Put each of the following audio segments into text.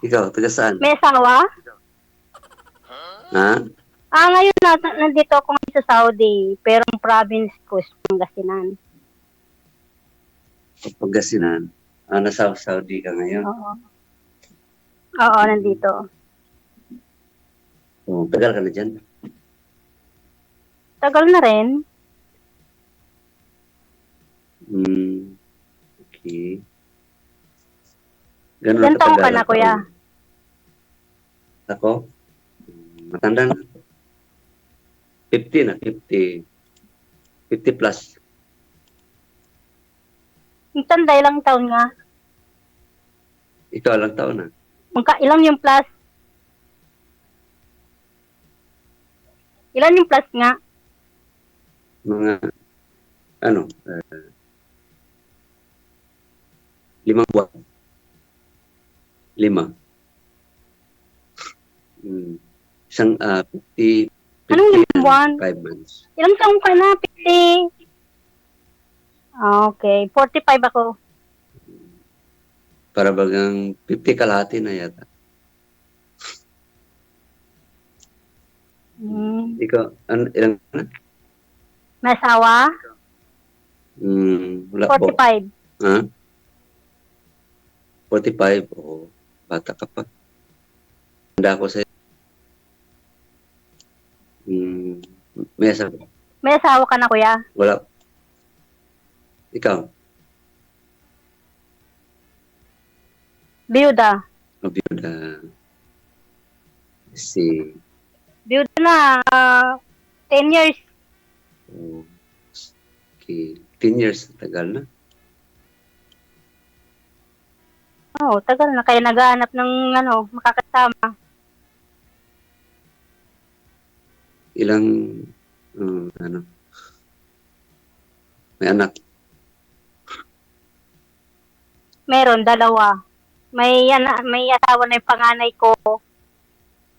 Ikaw, taga saan? May asawa? Ha? Ngayon nandito ako ngayon sa Saudi, pero ang province ko is Pangasinan. Pagkasinan. Nasa Saudi ka ngayon. Oo. Oo, nandito. Tagal ka na dyan. Tagal na rin. Okay. Ganun Ilan taong ka katagal na, ang kuya? taon? Ako? Matanda na. 50 na, 50. 50 plus. Yung tanda, ilang taon nga? Ikaw lang taon na. Ilan yung plus? Ilan yung plus nga? Mga, ano, 5 buwan. 5. Isang 50, Anong 50 limang buwan? 5 months. Ilang taong ka na? 50? Okay, 45 ako. Para bagang 50 kalahati na yata. Ikaw, ilang na? May asawa? Wala po. 45. Ha? 45? Oo. Bata ka pa. Handa ko sa'yo. May asawa. May asawa ka na, kuya? Wala. Ikaw? Biyuda. Biyuda. Si. Biyuda na. 10 years. Oh. Okay. 10 years. Tagal na. Oo, tagal na. Kaya naghahanap ng makakasama. Ilang, may anak? Meron, 2. May asawa na yung panganay ko.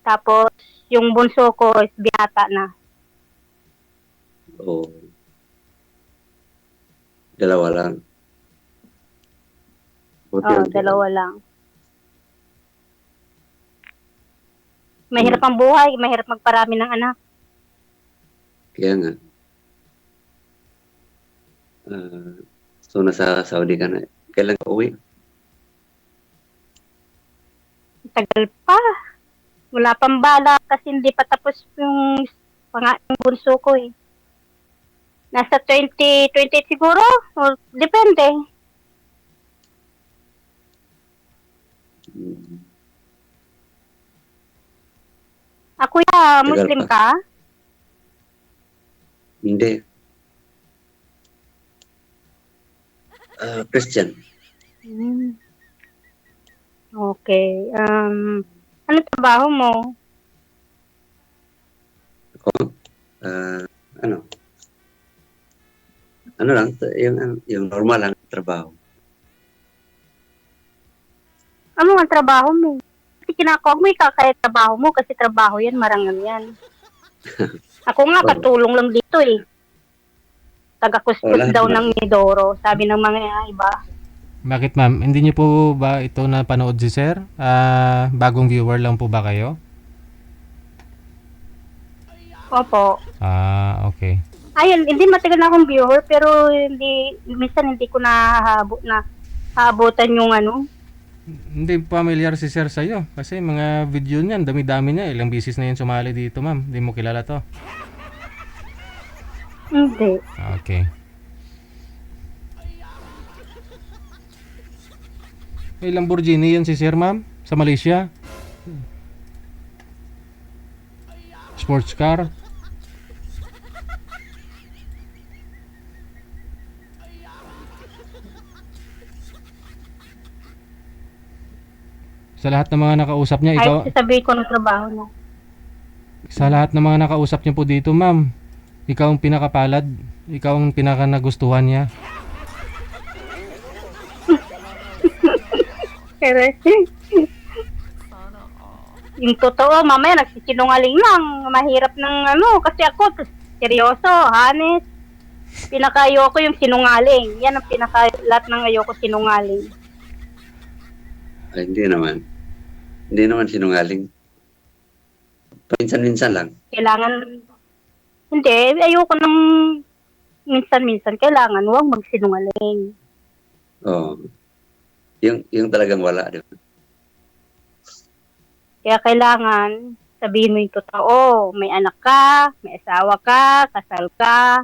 Tapos, yung bunso ko is binata na. Oo. 2 lang. Oo, 2 lang. Mahirap ang buhay, mahirap magparami ng anak. Kaya nga. So, nasa Saudi ka na. Kailan ka uwi? Tagal pa. Wala pang bala kasi hindi pa tapos yung bunso ko eh. Nasa 2028 siguro? O, depende. Kuya, Muslim ka? Hindi. Christian. Okay. Ano trabaho mo? Ako? Ano lang, yung normal lang trabaho. Ano ang trabaho mo? Kasi kinakawag mo ikakaya trabaho mo kasi trabaho yan, marangal yan. Ako nga, katulong lang dito eh. Taga-kuskus daw ng Midoro, sabi ng mga iba. Bakit ma'am? Hindi niyo po ba ito napanood si sir? Bagong viewer lang po ba kayo? Opo. Okay. Ayun, hindi matagal na akong viewer pero minsan hindi ko nahabutan yung Hindi familiar si sir sa'yo kasi mga video niyan, dami-dami niya. Ilang bisis na yun sumali dito ma'am. Hindi mo kilala to? Hindi. Okay. May Lamborghini yan si sir ma'am sa Malaysia. Sports car. Sa lahat ng mga nakausap niya, ikaw... Ay, sasabihin ko ng trabaho na. Sa lahat ng mga nakausap niya po dito, ma'am, ikaw ang pinakapalad. Ikaw ang pinakanagustuhan niya. Pero, yung totoo, mamaya nagsisinungaling lang. Mahirap ng kasi ako, seryoso, honest. Pinaka-ayoko yung sinungaling. Yan ang lahat ng ayoko sinungaling. Ay, hindi naman. Hindi naman sinungaling. Minsan-minsan lang. Kailangan, hindi, ayoko nang minsan-minsan. Kailangan, huwag magsinungaling. Oo. Yung talagang wala, di ba? Kaya kailangan, sabihin mo yung totoo. May anak ka, may asawa ka, kasal ka.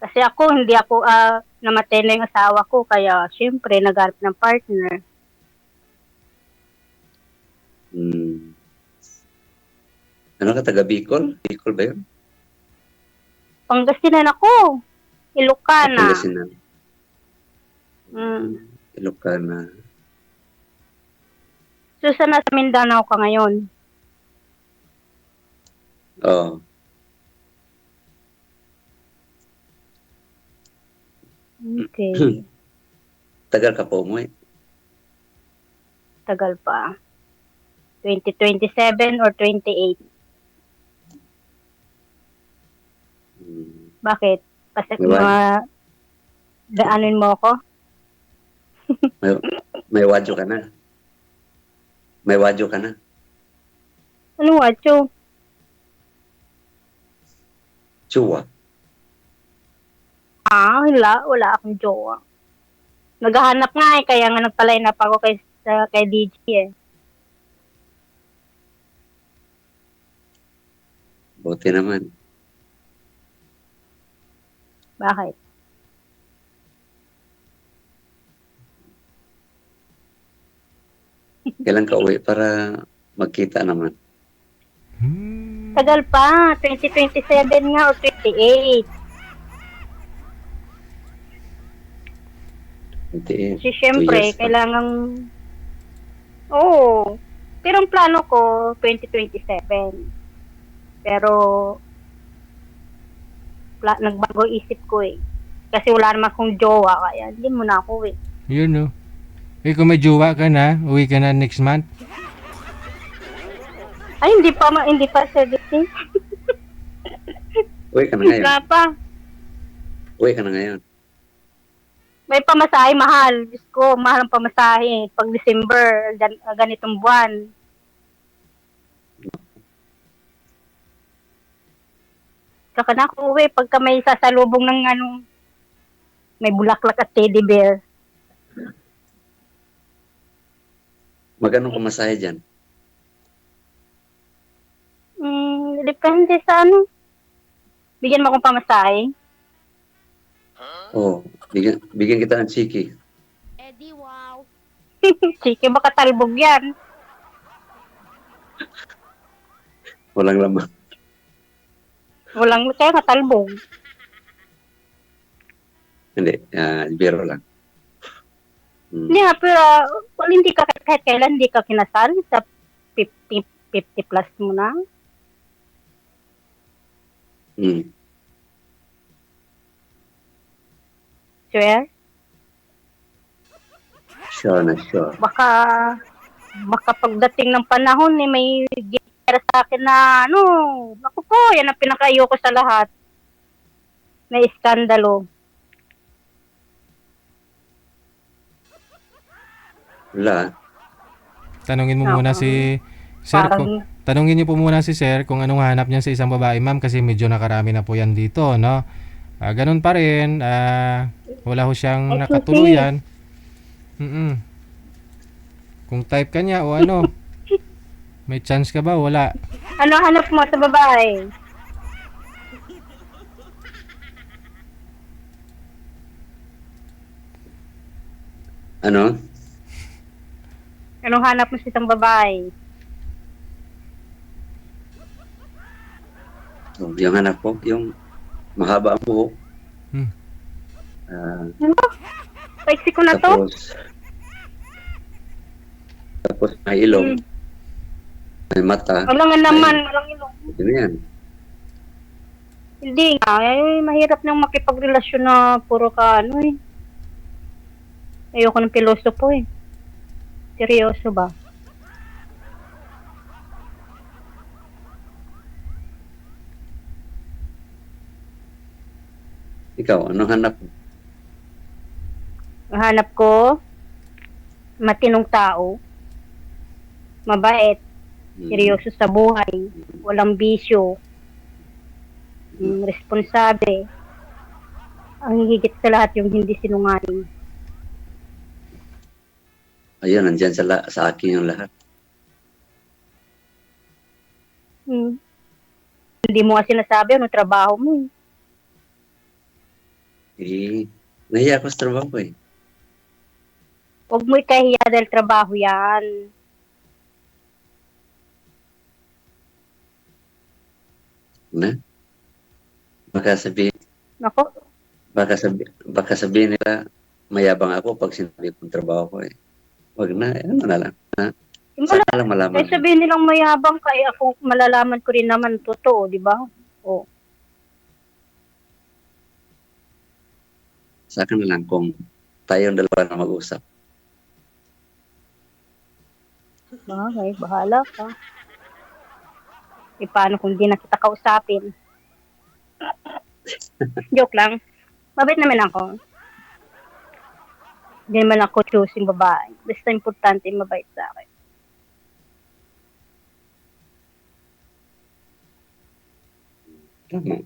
Kasi ako, hindi ako namatay na yung asawa ko. Kaya, syempre, nagharap ng partner. Hmm. Ano ka, taga Bicol? Bicol ba yun? Pangasinan ako. Ilocana. Pangasinan. Mm. Ilocana. So, sana sa Mindanao ka ngayon? Oo. Okay. Tagal ka po umuwi. Tagal pa. 2027 or 28? Hmm. Bakit? Kasi Diba? daanin mo ako? May wadyo ka na. May wadyo ka na. Ano, Wacho? Tsuwa. Wala akong jowa. Naghahanap nga kaya nga nagpa-line up ako kay DJ eh. Buti naman. Bakit? Kailan ka uwi para magkita naman? Tagal pa, 2027 nga o 28. Kasi syempre, kailangang... Oo. Pero ang plano ko, 2027. Pero, nagbago isip ko eh. Kasi wala naman akong jowa, kaya hindi mo na ako eh. Yun no. Eh kung may jowa ka na, uwi ka na next month. Ay, hindi pa 17. Uwi ka na ngayon. Wala pa. Uwi ka na ngayon. May pamasahe, mahal. Diyos ko, mahal ang pamasahe. Pag December, ganitong buwan. Saka na ako uwi pagka may sasalubong ng may bulaklak at teddy bear. Magkano kumasahe dyan? Depende sa Bigyan mo akong pamasahe. Oo. Bigyan kita ng chiki. Eddie, wow. Sige, baka talbog yan. Walang laman. Kaya nga talbog. Hindi. Biro lang. Hindi nga, pero hindi ka kahit kailan hindi ka kinasal sa 50 plus mo na. Swear? Sure na sure. Baka pagdating ng panahon may gitara sa akin na naku po, yan ang pinaka-ayoko sa lahat. May iskandalo. Wala. Tanungin mo muna si Sir. Tanungin niyo po muna si Sir kung anong hanap niya sa isang babae, ma'am, kasi medyo nakarami na po yan dito, no? Ganun pa rin, wala ho siyang nakatuluyan. Kung type ka niya o may chance ka ba? Wala. Ano hanap mo sa babae? Ano? Anong hanap mo sa isang babae? Yung anak ko, yung mahaba ang buhok. Paiksi ko na to? Tapos may ilong. May mata. Walang naman, walang ilong. Yun yan. Hindi nga, mahirap nang makipagrelasyon na puro ka Ayoko ng pilosopo eh. Seryoso ba? Ikaw, anong hanap mo? Hanap ko, matinong tao. mabait, Mm. seryoso sa buhay, walang bisyo, responsable. Ang higit sa lahat yung hindi sinungaling. Ayun, nandyan sa akin yung lahat. Hindi mo nga sinasabi ano trabaho mo. Nahiya ako sa trabaho ko eh. Huwag mo ikahiya dahil trabaho yan. Na? Baka Nako, sabihin nila mayabang ako pag sinabi kong trabaho ko eh. Wag na, ano na lang. Sana lang malaman. kahit sabihin nilang mayabang ka, ako malalaman ko rin naman totoo, di ba? O, Sa akin na lang kung tayong dalawa na mag-usap. bagay, bahala ka. Paano kung di na kita kausapin? Joke lang. Mabait naman ako. Hindi naman ako choosing babae. Basta importante mabait sa akin. Tama.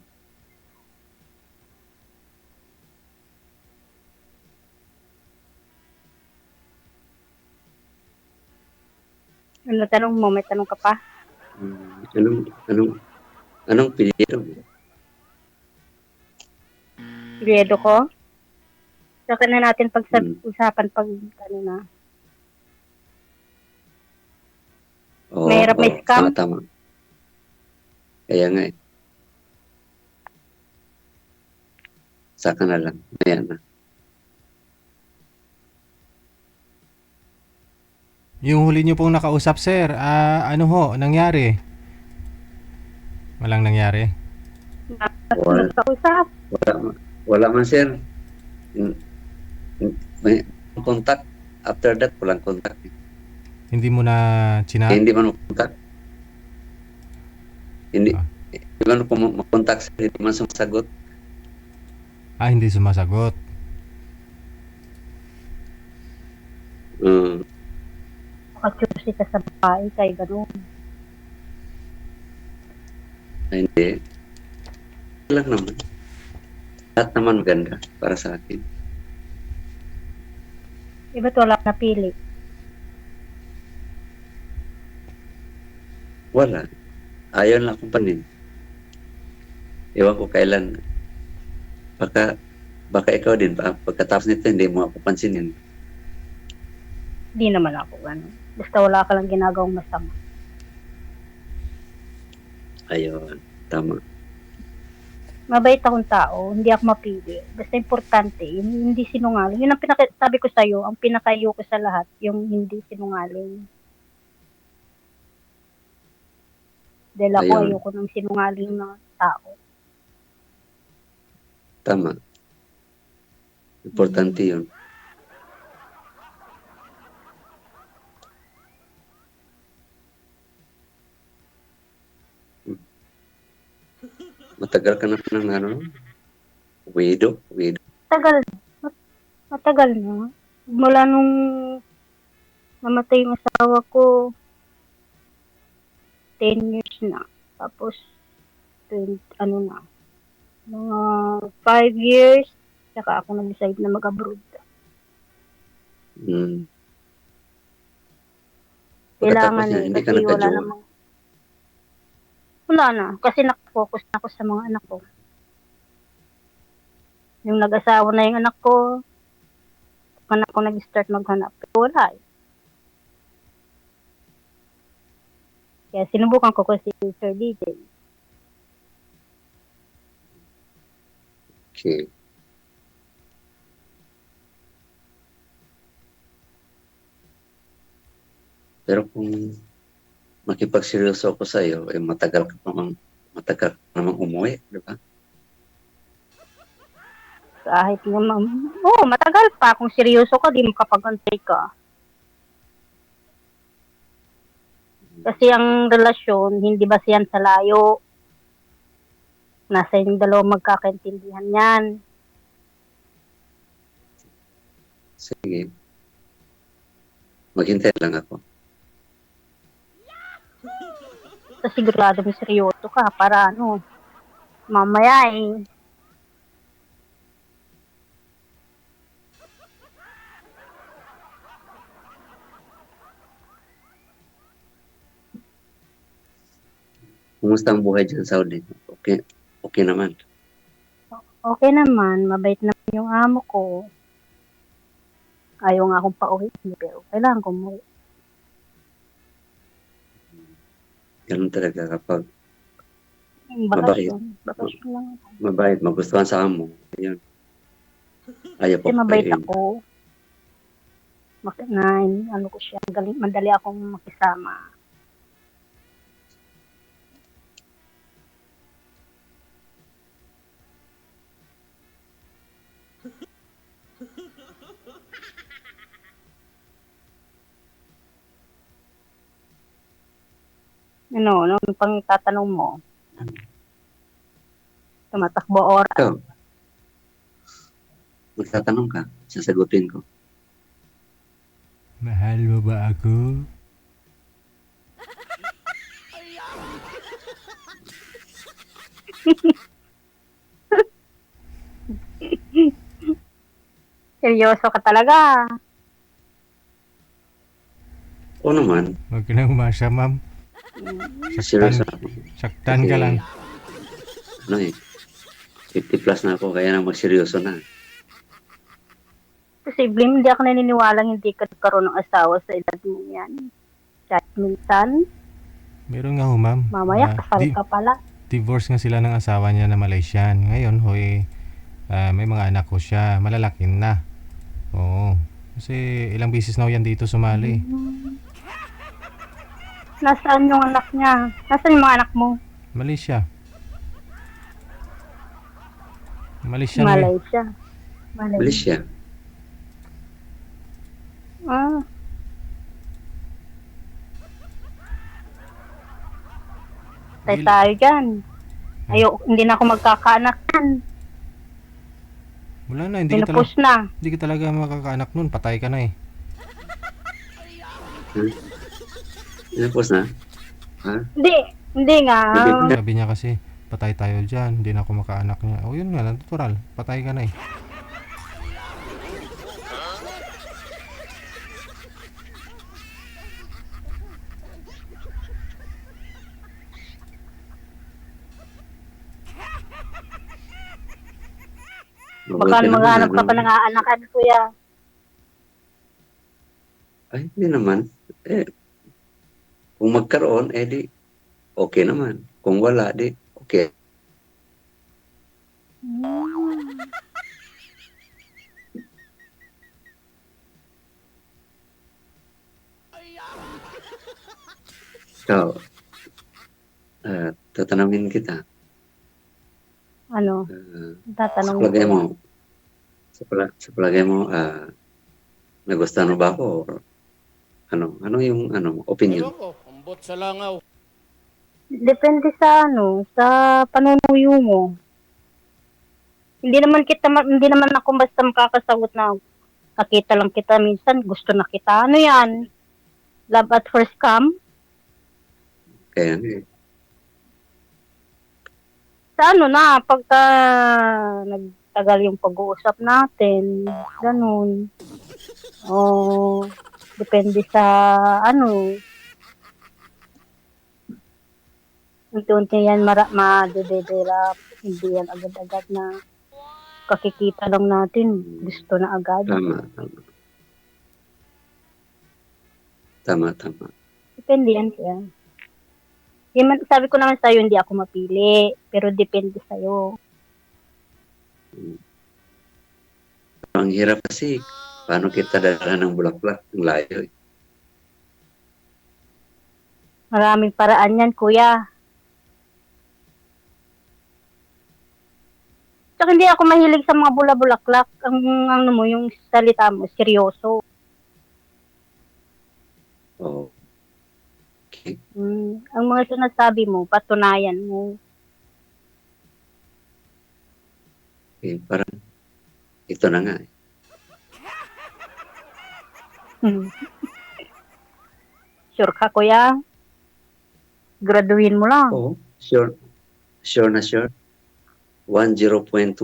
Ano tanong mo? May tanong ka pa? Anong pinili mo? Grado ko? Saka na natin pag-usapan pag ano na. Mahirap may scam. Tama. Kaya nga eh. Saka na lang. Ayan na. Yung huli niyo pong nakausap, sir, ano ho, nangyari? Walang nangyari? Nagkausap. Wala man sir. May contact. After that, walang contact. Hindi mo na chinat? Hindi man contact. Hindi man contact sir. Hindi man sumasagot. Hindi sumasagot. Makachoosy ka sa babae, kaya gano'n. Hindi. Lang naman. Lahat naman maganda para sa akin. Ba't wala ka napili? Wala. Ayaw lang akong panin. Ewan ko kailan. Baka ikaw din. Pagkatapos nito, hindi mo ako pansinin. Hindi naman ako gano'n. Basta wala ka lang ginagawang masama. Ayun. Tama. Mabait akong tao, hindi ako mapili. Basta importante, yung hindi sinungaling. Yun ang sabi ko sa'yo, ang pinakayo ko sa lahat, yung hindi sinungaling. Dahil ako Ayun. ayoko ng sinungaling na tao. Tama. Importante yun. Matagal ka na widow. Matagal na. Mula nung namatay yung asawa ko, 10 years na. Tapos, mga 5 years, saka ako nag-decide na mag-abroad. Kailangan Hindi ka kasi wala nagka-jowa. namang wala na, kasi nakafocus na ako sa mga anak ko. Yung nag-asawa na yung anak ko, anak ko nag-start maghanap. Pero wala eh. Kaya sinubukan ko si Sir DJ. Okay. Pero kung makipagseryoso ako sa iyo, matagal ka namang umuwi, di ba? Kahit naman, matagal pa. Kung seryoso ka, di makapag-antay ka. Kasi ang relasyon, hindi basihan sa layo. Nasa yung dalawang magkakaintindihan yan. Sige. Maghintay lang ako. Basta sigurado mo seryoso ka para ano, mamaya eh. Kumusta ang buhay dyan sa Saudi? Okay, okay naman. Okay naman, mabait naman yung amo ko. Ayaw nga akong pauwi, pero kailangan kong umuwi. Ganun talaga kapag Bakasyon. Bakasyon lang. mabait, magustuhan sa amo. Ayun. Ayaw Kasi po mabait kayo. ako. Ano ko siya, madali akong makisama. Ano pang tatanong mo? Tumatakbo oras. Ikaw, magtatanong ka, sasagutin ko. Mahal mo ba ako? Seryoso ka talaga. Oo naman, Huwag ka na umasya, ma'am. seryoso Saktan, ako. saktan ka Kasi, lang. Ano 50 plus na ako, kaya na magseryoso na. Posible hindi ako naniniwalang hindi ka nagkaroon ng asawa sa edad mo yan. Kahit minsan, Meron nga ho, ma'am. mamaya kasal ka pala. Divorce nga sila ng asawa niya na Malaysian. Ngayon, hoy, may mga anak ko siya. Malalaki na. Oo. Kasi ilang beses na ho yan dito sumali. Nasaan yung anak niya? Nasaan yung mga anak mo? Malaysia. Malaysian. Malaysia. Malaysia. Ah. Tayo dyan. Hindi na ako magkakaanak yan. Wala na, hindi ka Pinupus na. Hindi ka talaga makakaanak nun. Patay ka na eh. Tapos na? Ha? Hindi nga. Sabi niya kasi, patay tayo dyan. Hindi na ako makaanak niya. O yun nga, natural. Patay ka na eh. Baka Mabuti naman, maghanap ka ano? pa ng aanakan, kuya. Ay, hindi naman. Kung magkaroon, di okay naman. Kung wala, di okay. So, tatanungin kita. Ano? Sa Tatanong palagay ko. mo, sa palagay mo, nagustuhan mo ba ako? Or, ano yung opinion? Ewan ko, ambot sa langaw. Depende sa sa panunuyo mo. Hindi naman ako basta makakasagot na nakita lang kita minsan, gusto na kita. Ano yan? Love at first come? Kaya, Sa pagka nagtagal yung pag-uusap natin, ganun. O, depende sa unti-unti yan ma-develop. Hindi yan agad-agad na kakikita lang natin, gusto na agad. tama. Depende yan kaya. Sabi ko naman sa'yo, hindi ako mapili. Pero depende sa'yo. Ang hirap kasi, paano kita dala ng bulaklak? Ang layo. Maraming paraan yan, kuya. Tsaka hindi ako mahilig sa mga bula-bulaklak. Ang mo, yung salita mo, seryoso. Oo. Okay. Ang mga sinasabi mo, patunayan mo. Okay, parang ito na nga. Sure ka, kuya? Graduhin mo lang. Oo, sure. Sure na sure. 10.1%.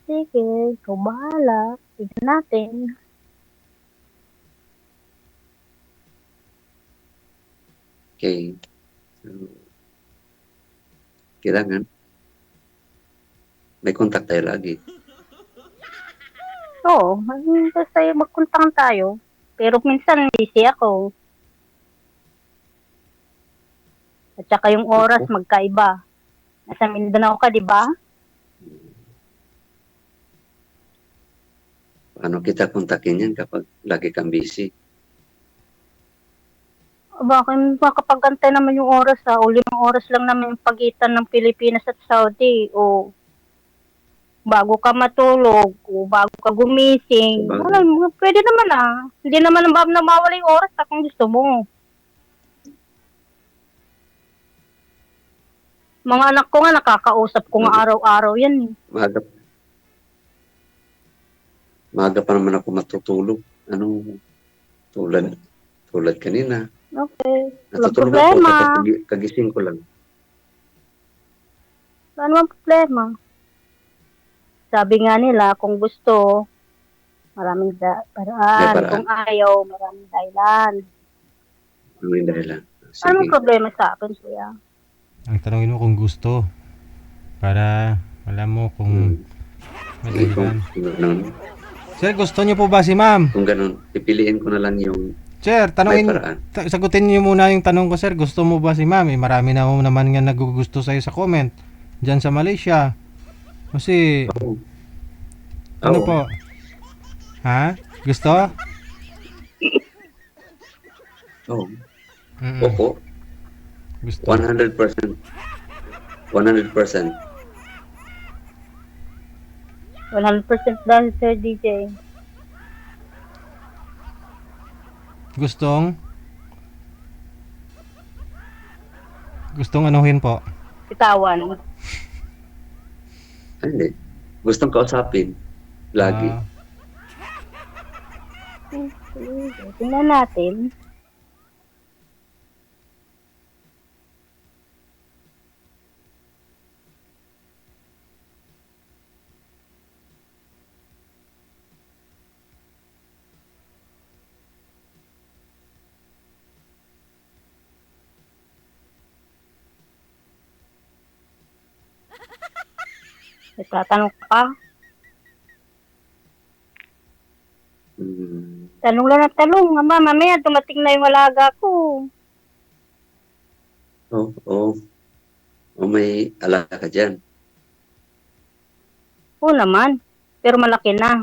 Sige, ikaw bahala. Tignan natin. Okay. So, kailangan may contact tayo lagi. Oo, basta magkuntahan tayo. Pero minsan busy ako. At saka yung oras magkaiba. Nasa Mindanao ka, di ba? Paano kita kontakin yan kapag lagi kang busy? Bakit makapagantay naman yung oras ha? O 5 oras lang naman yung pagitan ng Pilipinas at Saudi. O bago ka matulog, o bago ka gumising. Sabagay. Wala, pwede naman Hindi naman na mawala yung oras kung gusto mo. Mga anak ko nga, nakakausap ko nga araw-araw yan. Maaga pa naman ako matutulog. Tulad kanina. Okay. Walang Natutulog ako problema. kapag kagising ko lang. Wala namang problema. Sabi nga nila, kung gusto, maraming paraan. May paraan. Kung ayaw, maraming dahilan. May dahilan. Anong Sige. problema sa akin, kuya? Ang tanongin mo kung gusto. Para alam mo kung may Sige, dahilan. kung ganun. Sir, gusto niyo po ba si ma'am? Kung ganun, pipiliin ko na lang yung Sir, may paraan. sagutin niyo muna yung tanong ko, sir. Gusto mo ba si ma'am? Marami na naman nga nagugusto sa'yo sa comment. Diyan sa Malaysia. Kasi, Oo. ano Oo. po? Ha? Gusto? Oo. Mm-mm. Opo. Gusto. 100%. 100%. 100% dahil, Sir DJ. Gustong anuhin po. Bitawan. Hindi. Gustong kausapin. Lagi. Ah, Tingnan natin. Nagtatanong ka pa? Mm. Tanong lang ng tanong. Ama, mamaya dumating na yung alaga ko. Oo. O may alaga ka dyan. Oo naman. Pero malaki na.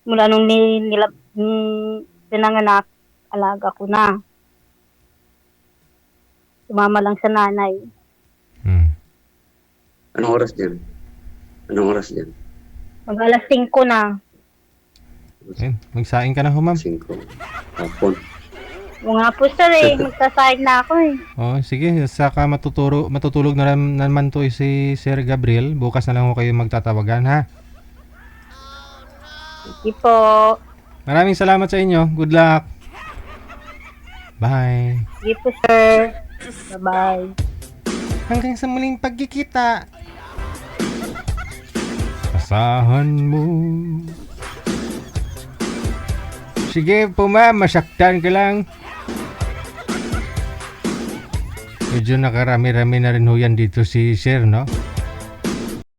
Mula nung pinanganak, alaga ko na. Sumama lang sa nanay. Anong oras dyan? Anong oras dyan? Mag alas 5 na. ayun, magsaing ka na ho, ma'am. 5. Hapon. O nga po sir magsasahid na ako eh. Oh, sige, saka matutulog na naman to si Sir Gabriel. Bukas na lang ho kayo magtatawagan, ha? Sige po. Maraming salamat sa inyo. Good luck. Bye. Sige po sir. Bye-bye. Hanggang sa muling pagkikita. Asahan mo. Sige po ma'am, masaktan ka lang. Medyo nakarami-rami na rin ho yan dito si Sir, no?